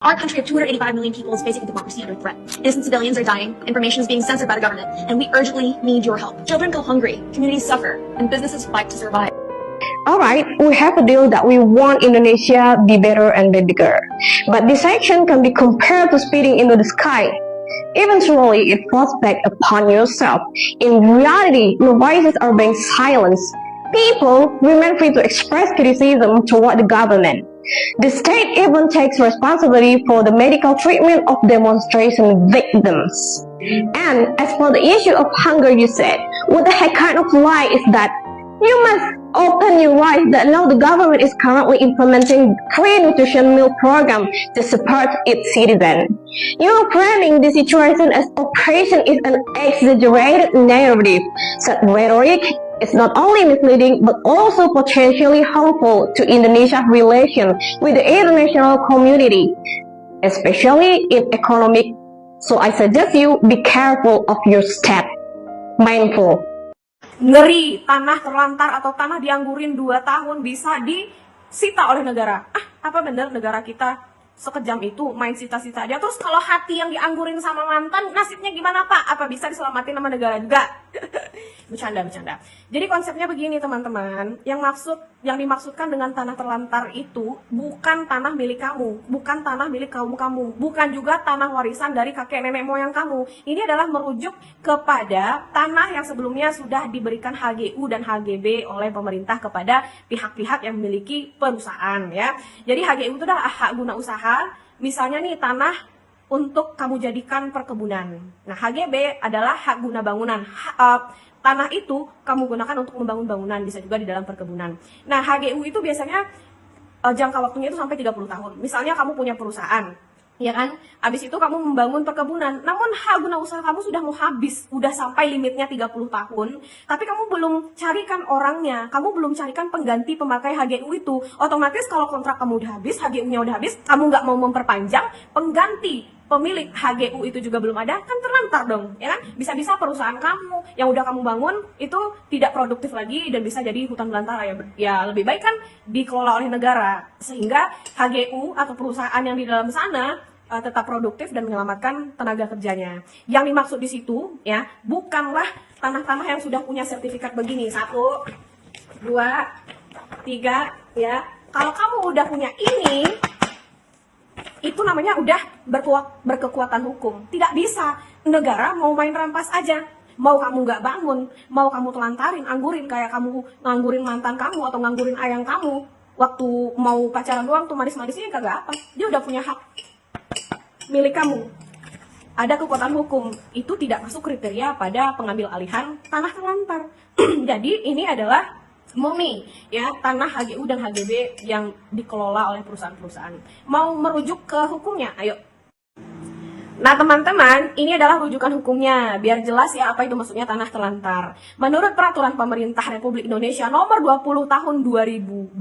Our country of 285 million people is facing democracy under threat. Innocent civilians are dying, information is being censored by the government, and we urgently need your help. Children go hungry, communities suffer, and businesses fight to survive. Alright, we have a deal that we want Indonesia be better and be bigger. But this action can be compared to speeding into the sky. Eventually, it falls back upon yourself. In reality, your voices are being silenced. People remain free to express criticism toward the government. The state even takes responsibility for the medical treatment of demonstration victims. And as for the issue of hunger, you said, what the heck kind of lie is that? You must open your eyes that now the government is currently implementing free nutrition meal program to support its citizens. You are framing the situation as oppression is an exaggerated narrative. Such rhetoric is not only misleading but also potentially harmful to Indonesia's relation with the international community, especially in economic. So I suggest you be careful of your step. Mindful. Ngeri, tanah terlantar atau tanah dianggurin 2 tahun bisa disita oleh negara. Apa bener negara kita sekejam itu main sita-sita aja? Terus kalau hati yang dianggurin sama mantan, nasibnya gimana Pak? Apa bisa diselamatin sama negara juga? Bercanda. Jadi konsepnya begini teman-teman, yang dimaksudkan dengan tanah terlantar itu bukan tanah milik kamu, bukan tanah milik kaum kamu, bukan juga tanah warisan dari kakek nenek moyang kamu. Ini adalah merujuk kepada tanah yang sebelumnya sudah diberikan HGU dan HGB oleh pemerintah kepada pihak-pihak yang memiliki perusahaan ya. Jadi HGU itu adalah hak guna usaha, misalnya nih tanah untuk kamu jadikan perkebunan. Nah, HGB adalah hak guna bangunan. Tanah itu kamu gunakan untuk membangun bangunan, bisa juga di dalam perkebunan. Nah, HGU itu biasanya jangka waktunya itu sampai 30 tahun. Misalnya kamu punya perusahaan, ya kan? Habis itu kamu membangun perkebunan, namun hak guna usaha kamu sudah mau habis, udah sampai limitnya 30 tahun, tapi kamu belum carikan orangnya, kamu belum carikan pengganti pemakai HGU itu. Otomatis kalau kontrak kamu udah habis, HGU-nya udah habis, kamu nggak mau memperpanjang, pengganti pemilik HGU itu juga belum ada, kan terlantar dong, ya kan? Bisa-bisa perusahaan kamu yang udah kamu bangun itu tidak produktif lagi dan bisa jadi hutan belantara ya lebih baik kan dikelola oleh negara sehingga HGU atau perusahaan yang di dalam sana tetap produktif dan menyelamatkan tenaga kerjanya. Yang dimaksud di situ ya bukanlah tanah-tanah yang sudah punya sertifikat begini 1, 2, 3 ya. Kalau kamu udah punya ini, itu namanya udah berkekuatan hukum. Tidak bisa negara mau main rampas aja. Mau kamu nggak bangun, mau kamu telantarin, anggurin kayak kamu nganggurin mantan kamu atau nganggurin ayang kamu waktu mau pacaran doang tuh manis-manisnya kagak apa. Dia udah punya hak milik kamu. Ada kekuatan hukum. Itu tidak masuk kriteria pada pengambil alihan tanah terlantar. Jadi ini adalah murni ya tanah HGU dan HGB yang dikelola oleh perusahaan-perusahaan. Mau merujuk ke hukumnya? Ayo. Nah teman-teman, ini adalah rujukan hukumnya biar jelas ya apa itu maksudnya tanah terlantar. Menurut Peraturan Pemerintah Republik Indonesia Nomor 20 Tahun 2021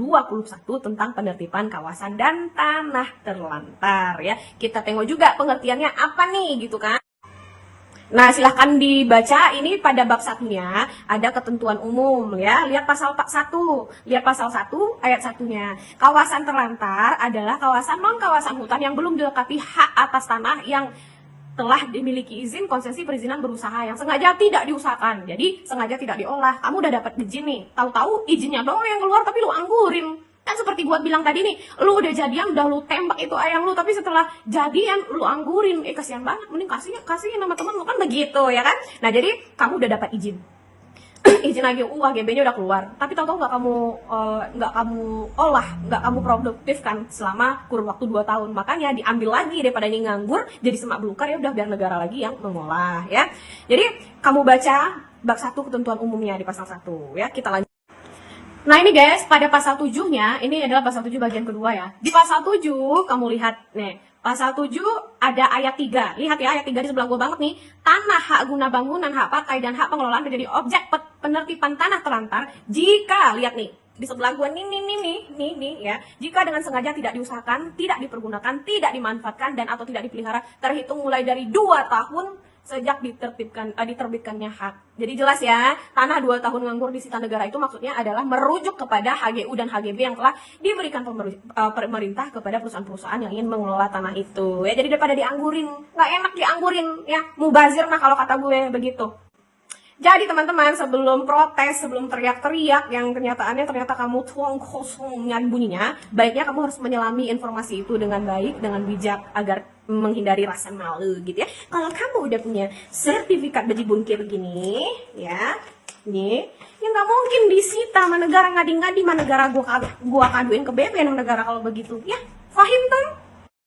tentang penertiban kawasan dan tanah terlantar ya. Kita tengok juga pengertiannya apa nih gitu kan. Nah, silahkan dibaca ini pada bab 1-nya ada ketentuan umum ya. Lihat pasal 1. Lihat pasal 1 ayat 1-nya. Kawasan terlantar adalah kawasan non-kawasan hutan yang belum dilengkapi hak atas tanah yang telah dimiliki izin konsesi perizinan berusaha yang sengaja tidak diusahakan. Jadi, sengaja tidak diolah. Kamu udah dapat izin nih. Tahu-tahu izinnya doang yang keluar tapi lu anggurin. Kan seperti gua bilang tadi nih, lu udah jadian, udah lu tembak itu ayang lu, tapi setelah jadian lu anggurin, kasihan banget, mending kasih nama teman lu, kan begitu ya kan. Nah jadi kamu udah dapat izin izin HGU, HGB-nya udah keluar, tapi tahu-tahu nggak kamu olah, nggak kamu produktifkan selama kurun waktu 2 tahun, makanya diambil lagi daripada ini nganggur jadi semak belukar, ya udah biar negara lagi yang mengolah ya. Jadi kamu baca bab 1 ketentuan umumnya di pasal 1 ya. Kita lanjut. Nah ini guys, pada pasal 7-nya, ini adalah pasal 7 bagian kedua ya. Di pasal 7, kamu lihat nih, pasal 7 ada ayat 3. Lihat ya, ayat 3 di sebelah gua banget nih. Tanah, hak guna bangunan, hak pakai, dan hak pengelolaan menjadi objek penertiban tanah terlantar jika, lihat nih, di sebelah gua nih ya. Jika dengan sengaja tidak diusahakan, tidak dipergunakan, tidak dimanfaatkan, dan atau tidak dipelihara, terhitung mulai dari 2 tahun sejak diterbitkannya hak. Jadi jelas ya, tanah 2 tahun nganggur disita negara itu maksudnya adalah merujuk kepada HGU dan HGB yang telah diberikan pemerintah kepada perusahaan-perusahaan yang ingin mengelola tanah itu. Ya, jadi daripada dianggurin, nggak enak dianggurin ya, mubazir mah kalau kata gue begitu. Jadi teman-teman, sebelum protes, sebelum teriak-teriak yang kenyataannya ternyata kamu tuang kosong nyari bunyinya, baiknya kamu harus menyelami informasi itu dengan baik, dengan bijak agar menghindari rasa malu gitu ya. Kalau kamu udah punya sertifikat bejibun kayak begini, ya, nih, ya nggak mungkin disita sama negara, ngadi-ngadi sama negara, gua kaduin ke BPN negara kalau begitu, ya, fahim kan?